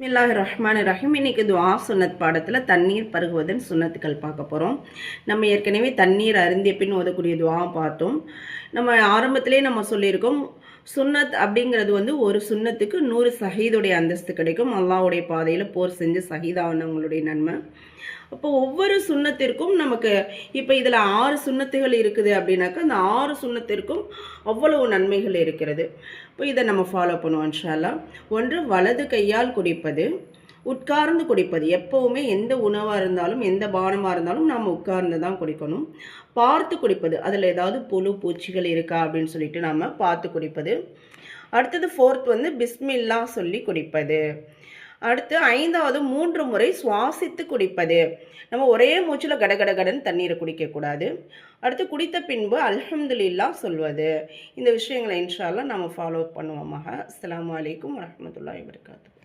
பிஸ்மில்லாஹிர்ரஹ்மானிர்ரஹீம். இன்னைக்கு துஆ சுன்னத் பாடத்தில் தண்ணீர் பருகுவதன் சுன்னத்துக்கள் பார்க்க போகிறோம். நம்ம ஏற்கனவே தண்ணீர் அருந்திய பின் ஓதக்கூடிய துஆ பார்த்தோம். நம்ம ஆரம்பத்திலே நம்ம சொல்லியிருக்கோம், சுன்னத் அப்படிங்கிறது வந்து ஒரு சுன்னத்துக்கு 100 ஷஹீதுடைய அந்தஸ்து கிடைக்கும். அல்லாஹ்வுடைய பாதையில் போர் செஞ்சு ஷஹீதானவங்களுடைய நன்மை. அப்போ ஒவ்வொரு சுன்னத்திற்கும் நமக்கு இப்போ இதில் 6 சுன்னத்துகள் இருக்குது அப்படின்னாக்கா அந்த 6 சுன்னத்திற்கும் அவ்வளவு நன்மைகள் இருக்கிறது. இப்போ இதை நம்ம ஃபாலோ பண்ணுவோம் இன்ஷா அல்லாஹ். ஒன்று, வலது கையால் குடிப்பது. உட்கார்ந்து குடிப்பது. எப்போவுமே எந்த உணவாக இருந்தாலும் எந்த பானமாக இருந்தாலும் நாம் உட்கார்ந்து தான் குடிக்கணும். பார்த்து குடிப்பது. அதில் ஏதாவது புழு பூச்சிகள் இருக்கா அப்படின்னு சொல்லிட்டு நாம் பார்த்து குடிப்பது. அடுத்தது ஃபோர்த் வந்து பிஸ்மில்லா சொல்லி குடிப்பது. அடுத்து 5வது 3 முறை சுவாசித்து குடிப்பது. நம்ம ஒரே மூச்சில் கடகடகடன் தண்ணீரை குடிக்கக்கூடாது. அடுத்து குடித்த பின்பு அல்ஹம்துலில்லாஹ் சொல்வது. இந்த விஷயங்களை இன்ஷா அல்லாஹ் நம்ம ஃபாலோ பண்ணுவோமாக. அஸ்ஸலாமு அலைக்கும் வரஹ்மத்துல்லாஹி வபரகாத்துஹு.